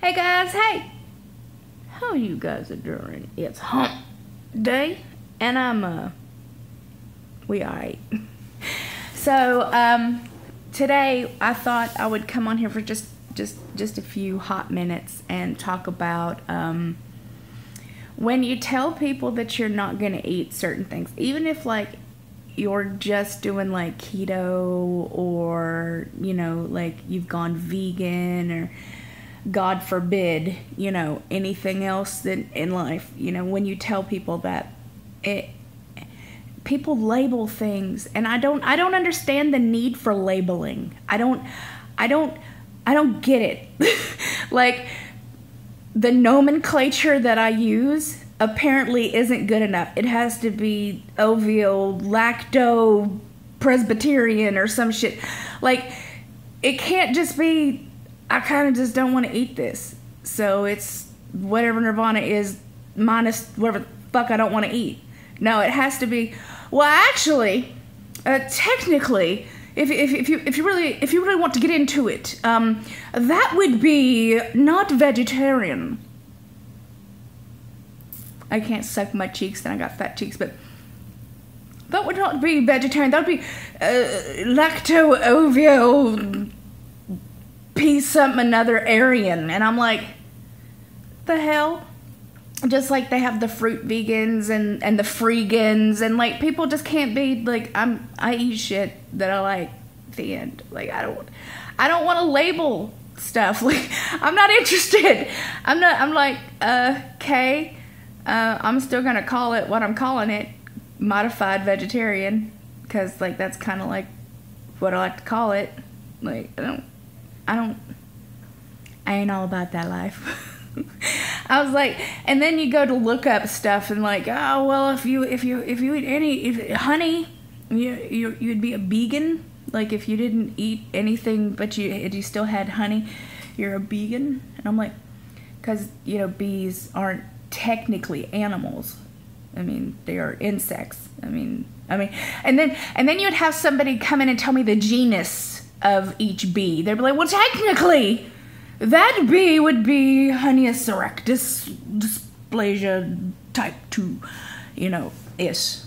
Hey guys, hey! How you guys are doing? It's hump day, and we alright. So, today I thought I would come on here for just a few hot minutes and talk about, when you tell people that you're not gonna eat certain things, even if like you're just doing like keto or, you know, like you've gone vegan or God forbid, you know, anything else that in life, you know, when you tell people that people label things, and I don't understand the need for labeling. I don't get it. Like, the nomenclature that I use apparently isn't good enough. It has to be OVO, lacto, Presbyterian or some shit. Like, it can't just be, I kind of just don't want to eat this. So it's whatever Nirvana is minus whatever the fuck I don't want to eat. No, it has to be, well, actually, technically, if you really want to get into it, that would be not vegetarian. I can't suck my cheeks and I got fat cheeks, but that would not be vegetarian. That would be lacto ovo P something another Aryan. And I'm like, the hell? Just like they have the fruit vegans and the freegans, and like people just can't be like, I eat shit that I like. The end. Like I don't want to label stuff. Like I'm not interested. I'm like, okay. I'm still gonna call it what I'm calling it, modified vegetarian, because like that's kind of like what I like to call it. Like I ain't all about that life. I was like, and then you go to look up stuff and like, oh well, if you eat any honey, you'd be a vegan. Like if you didn't eat anything but you still had honey, you're a vegan. And I'm like, because you know bees aren't technically animals. I mean, they are insects. I mean, and then you'd have somebody come in and tell me the genus of each bee. They'd be like, well, technically, that bee would be Honeyus erectus dysplasia type 2, you know, ish.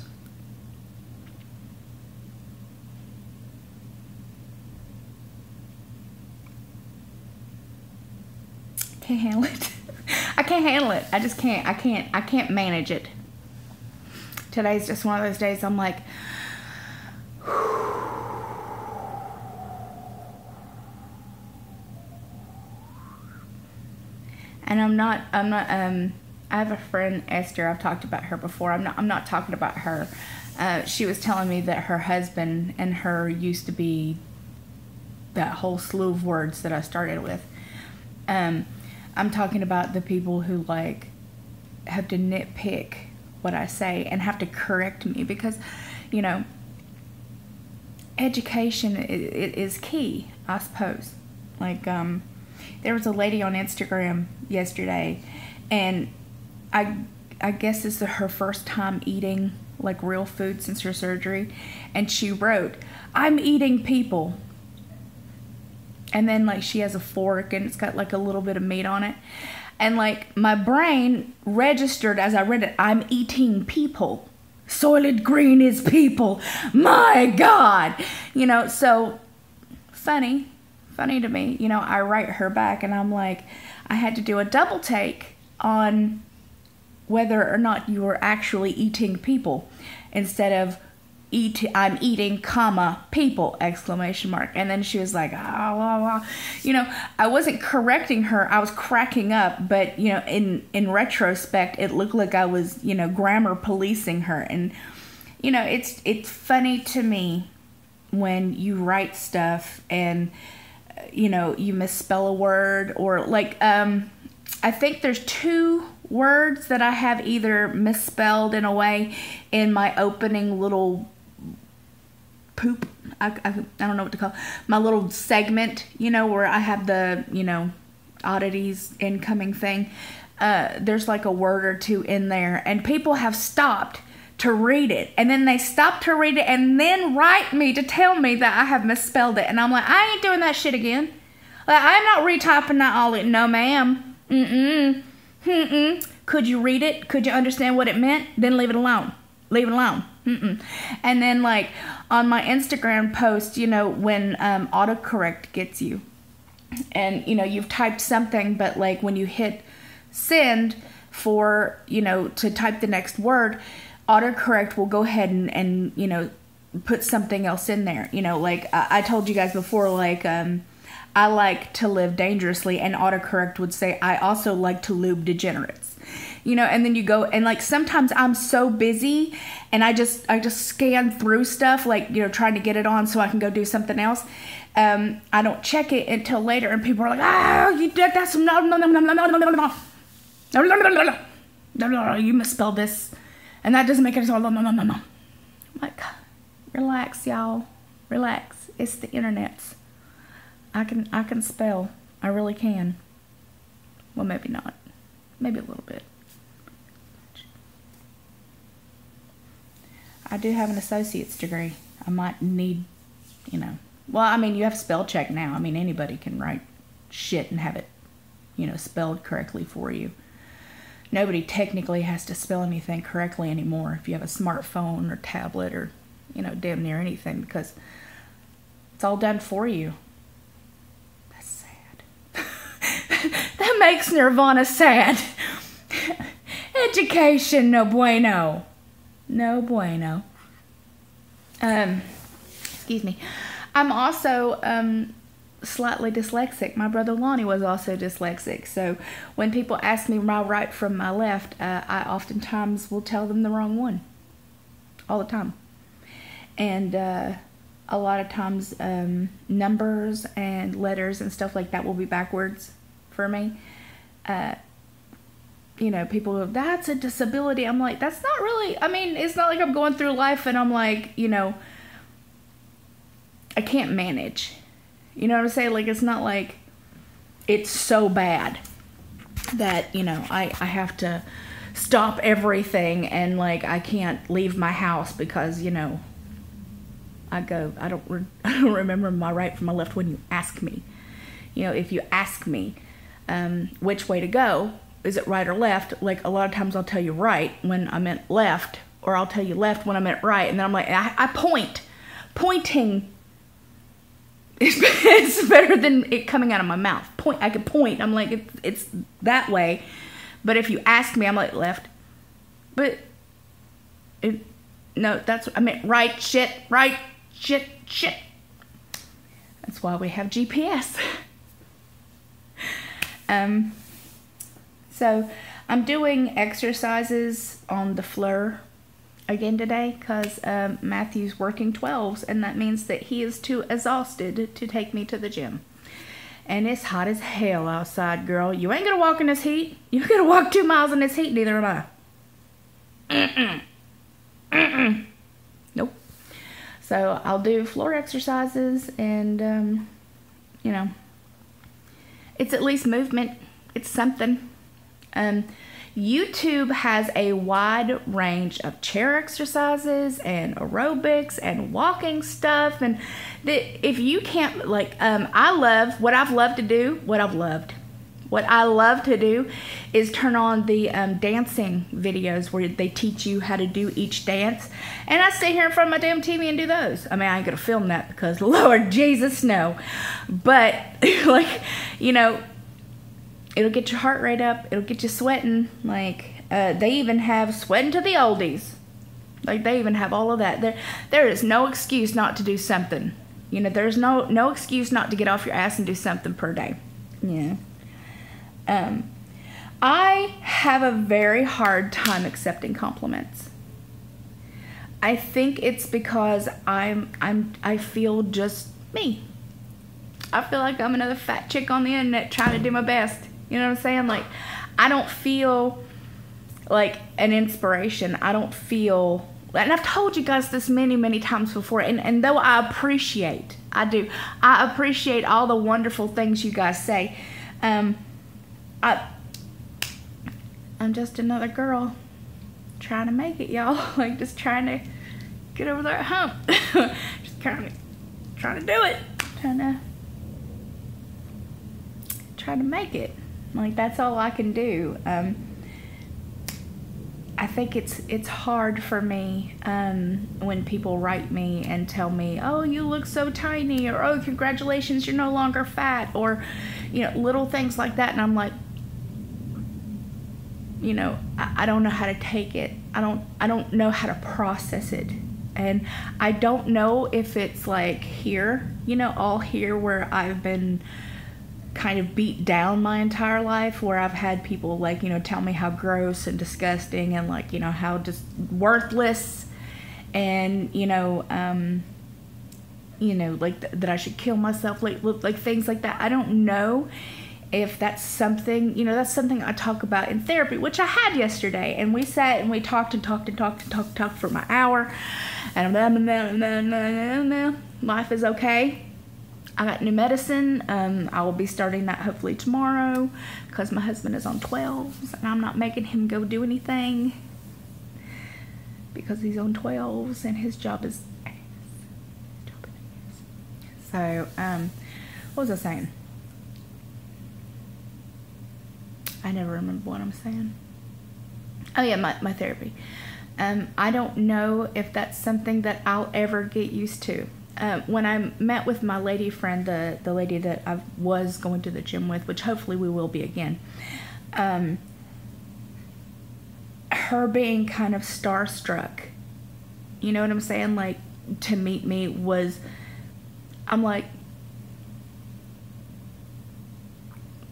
Can't handle it. I can't handle it. I just can't. I can't manage it. Today's just one of those days I'm like, and I have a friend, Esther. I've talked about her before. I'm not talking about her. She was telling me that her husband and her used to be that whole slew of words that I started with. I'm talking about the people who like have to nitpick what I say and have to correct me because, you know, education is key, I suppose. Like, there was a lady on Instagram yesterday, and I guess this is her first time eating like real food since her surgery, and she wrote, "I'm eating people." And then like she has a fork and it's got like a little bit of meat on it. And like my brain registered as I read it, I'm eating people. Soylent Green is people. My God. You know, so funny to me. You know, I write her back and I'm like, I had to do a double take on whether or not you were actually eating people instead of I'm eating, comma, people, exclamation mark. And then she was like, oh. You know, I wasn't correcting her. I was cracking up. But, you know, in retrospect, it looked like I was, you know, grammar policing her. And, you know, it's funny to me when you write stuff and, you know, you misspell a word or like, I think there's 2 words that I have either misspelled in a way in my opening little poop. I don't know what to call it. My little segment, you know, where I have the, you know, oddities incoming thing. There's like a word or 2 in there, and people have stopped to read it, and then they stop to read it and then write me to tell me that I have misspelled it, and I'm like, I ain't doing that shit again. Like, I'm not retyping that all in. No, ma'am. Could you read it? Could you understand what it meant? Then leave it alone. Leave it alone. And then, like, on my Instagram post, you know, when autocorrect gets you, and, you know, you've typed something, but, like, when you hit send for, you know, to type the next word, autocorrect will go ahead and you know, put something else in there. You know, like, I told you guys before, like, I like to live dangerously, and autocorrect would say, I also like to lube degenerates. You know, and then you go, and, like, sometimes I'm so busy, and I just scan through stuff, like, you know, trying to get it on so I can go do something else. I don't check it until later, and people are like, ah, you did that, you misspelled this, and that doesn't make it. I'm like, relax, y'all, relax. It's the internet. I can spell. I really can. Well, maybe not. Maybe a little bit. I do have an associate's degree. I might need, you know. Well, I mean, you have spell check now. I mean, anybody can write shit and have it, you know, spelled correctly for you. Nobody technically has to spell anything correctly anymore if you have a smartphone or tablet or, you know, damn near anything, because it's all done for you. That's sad. That makes Nirvana sad. Education, no bueno. No bueno. Excuse me. I'm also slightly dyslexic. My brother Lonnie was also dyslexic. So when people ask me my right from my left, I oftentimes will tell them the wrong one. All the time. And a lot of times numbers and letters and stuff like that will be backwards for me. You know, people go, that's a disability. I'm like, that's not really, I mean, it's not like I'm going through life and I'm like, you know, I can't manage. You know what I'm saying? Like, it's not like it's so bad that, you know, I have to stop everything and, like, I can't leave my house because, you know, I don't remember my right from my left when you ask me. You know, if you ask me which way to go, is it right or left? Like, a lot of times I'll tell you right when I meant left, or I'll tell you left when I meant right, and then I'm like, I point. Pointing is better than it coming out of my mouth. I can point. I'm like, it's that way. But if you ask me, I'm like, left. But no, that's I meant right. Shit. That's why we have GPS. So I'm doing exercises on the floor again today because Matthew's working 12s, and that means that he is too exhausted to take me to the gym. And it's hot as hell outside, girl. You ain't gonna walk in this heat. You ain't gonna walk 2 miles in this heat, neither am I. Nope. So I'll do floor exercises, and you know, it's at least movement. It's something. YouTube has a wide range of chair exercises and aerobics and walking stuff, and if you can't, like, I love what I love to do is turn on the dancing videos where they teach you how to do each dance, and I stay here in front of my damn TV and do those. I mean, I ain't gonna film that because Lord Jesus, no, but like, you know, it'll get your heart rate up. It'll get you sweating. Like, they even have sweating to the oldies. Like, they even have all of that. There is no excuse not to do something. You know, there's no excuse not to get off your ass and do something per day. Yeah. I have a very hard time accepting compliments. I think it's because I feel just me. I feel like I'm another fat chick on the internet trying to do my best. You know what I'm saying? Like, I don't feel like an inspiration. I don't feel, and I've told you guys this many, many times before, and though I appreciate all the wonderful things you guys say, I'm just another girl trying to make it, y'all. Like, just trying to get over that hump. Just trying to do it. try to make it. Like, that's all I can do. I think it's hard for me when people write me and tell me, oh, you look so tiny, or oh, congratulations, you're no longer fat, or, you know, little things like that. And I'm like, you know, I don't know how to take it. I don't know how to process it. And I don't know if it's like here, you know, all here where I've been kind of beat down my entire life, where I've had people, like, you know, tell me how gross and disgusting and, like, you know, how just worthless, and, you know, like that I should kill myself, like things like that. I don't know if that's something, you know, that's something I talk about in therapy, which I had yesterday, and we sat and we talked for my hour, and life is okay. I got new medicine. I will be starting that hopefully tomorrow, because my husband is on 12s, and I'm not making him go do anything because he's on 12s and his job is ass. So, what was I saying? I never remember what I'm saying. Oh yeah, my therapy. I don't know if that's something that I'll ever get used to. When I met with my lady friend, the lady that I was going to the gym with, which hopefully we will be again, her being kind of starstruck, you know what I'm saying? Like, to meet me was, I'm like,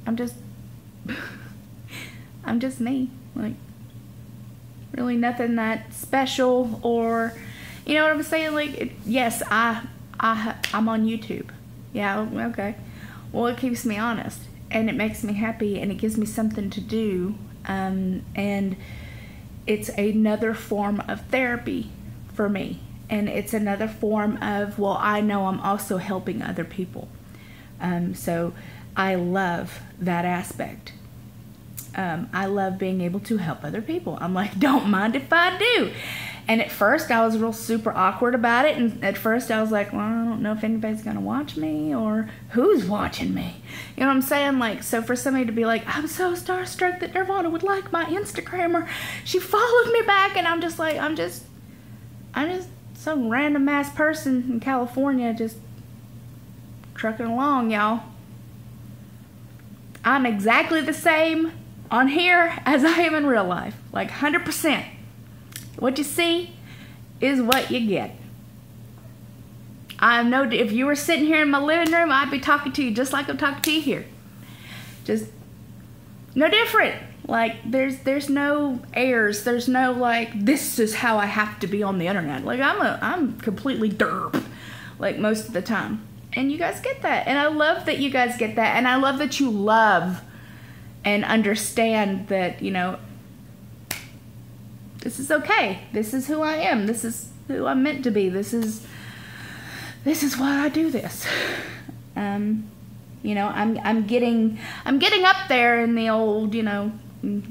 I'm just me. Like, really nothing that special, or, you know what I'm saying? Like, yes, I'm on YouTube. Yeah, okay. Well, it keeps me honest, and it makes me happy, and it gives me something to do. And it's another form of therapy for me. And it's another form of, well, I know I'm also helping other people. So I love that aspect. I love being able to help other people. I'm like, don't mind if I do. And at first I was real super awkward about it. And at first I was like, well, I don't know if anybody's going to watch me, or who's watching me. You know what I'm saying? Like, so for somebody to be like, I'm so starstruck that Nirvana would like my Instagram, or she followed me back. And I'm just like, I'm just some random ass person in California just trucking along, y'all. I'm exactly the same on here as I am in real life. Like 100%. What you see is what you get. I know if you were sitting here in my living room, I'd be talking to you just like I'm talking to you here. Just no different. Like, there's no airs. There's no, like, this is how I have to be on the internet. Like, I'm completely derp, like, most of the time. And you guys get that. And I love that you guys get that. And I love that you love and understand that, you know, this is okay. This is who I am. This is who I'm meant to be. This is why I do this. You know, I'm getting up there in the old, you know,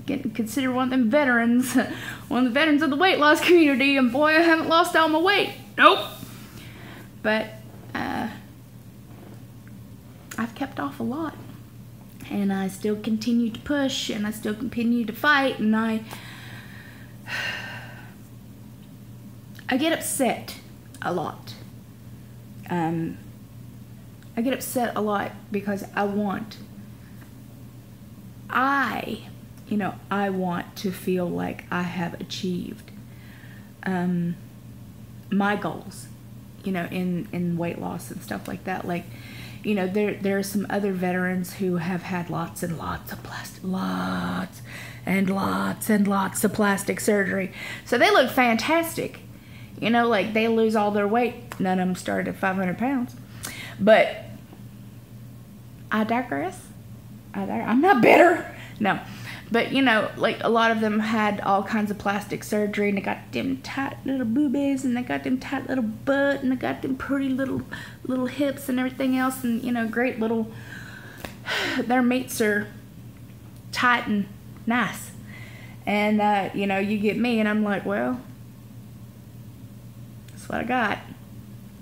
getting considered one of them veterans, one of the veterans of the weight loss community, and boy, I haven't lost all my weight. Nope. But I've kept off a lot, and I still continue to push, and I still continue to fight, and I get upset a lot. I get upset a lot because I want to feel like I have achieved my goals, you know, in weight loss and stuff like that. Like, you know, there are some other veterans who have had lots and lots of plastic surgery. So they look fantastic. You know, like, they lose all their weight. None of them started at 500 pounds. But I digress. I'm not bitter. No. But, you know, like, a lot of them had all kinds of plastic surgery, and they got them tight little boobies, and they got them tight little butt, and they got them pretty little hips and everything else, and, you know, great little, their meats are tight and nice. And, you know, you get me, and I'm like, well, that's what I got.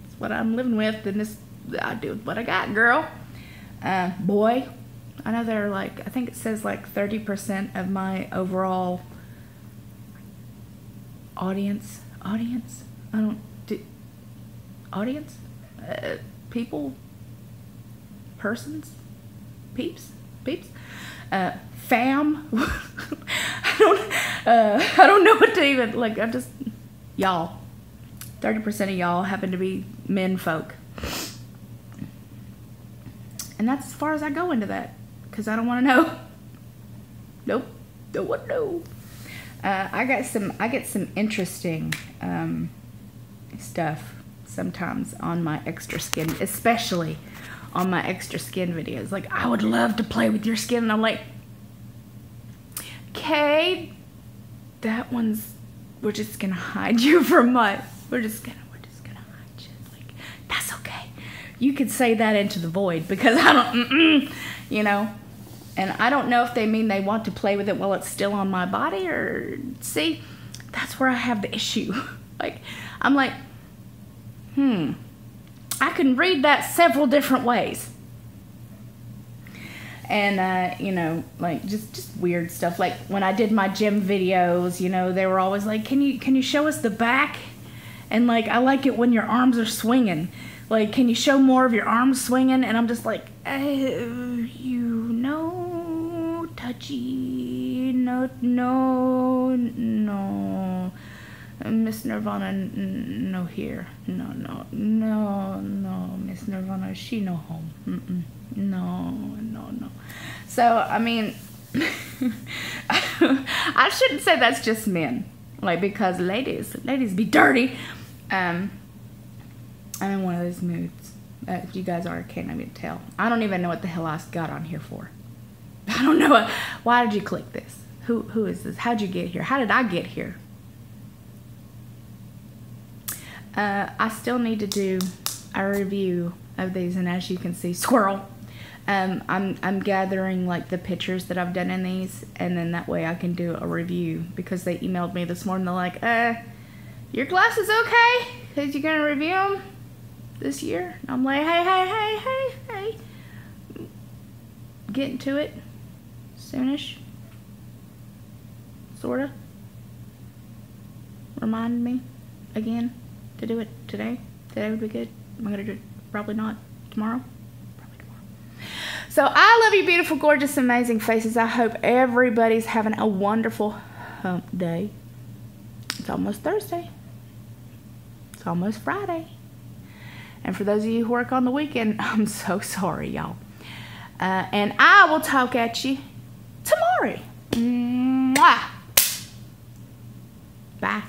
That's what I'm living with, and I do what I got, girl. Boy, I know they're like, I think it says like 30% of my overall audience, people, persons, peeps, fam. I don't know what to even, like, I'm just, y'all. 30% of y'all happen to be men folk. And that's as far as I go into that, because I don't want to know. Nope, don't want to know. I get some interesting stuff sometimes on my extra skin, especially on my extra skin videos. Like, I would love to play with your skin, and I'm like, okay, that one's, we're just gonna hide you from my, we're just gonna hide you. Like, that's okay. You could say that into the void, because I don't, you know. And I don't know if they mean they want to play with it while it's still on my body, or, see, that's where I have the issue. Like, I'm like, I can read that several different ways. And, you know, like, just weird stuff. Like, when I did my gym videos, you know, they were always like, can you show us the back? And, like, I like it when your arms are swinging. Like, can you show more of your arms swinging? And I'm just like, you know, touchy, no, Miss Nirvana, no here, no, Miss Nirvana, she no home, no. So, I mean, I shouldn't say that's just men, like, because ladies be dirty. I'm in one of those moods. If you guys are, I can't even tell. I don't even know what the hell I got on here for. I don't know. Why did you click this? Who is this? How'd you get here? How did I get here? I still need to do a review of these, and as you can see, squirrel. I'm gathering like the pictures that I've done in these, and then that way I can do a review, because they emailed me this morning. They're like, your glasses okay? Cause you're gonna review them this year. I'm like, hey, getting to it soonish, sorta. Remind me again to do it today. Today would be good. Am I gonna do it? Probably not. Tomorrow? Probably tomorrow. So I love you, beautiful, gorgeous, amazing faces. I hope everybody's having a wonderful hump day. It's almost Thursday. It's almost Friday. And for those of you who work on the weekend, I'm so sorry, y'all. And I will talk at you tomorrow. Mwah. Bye.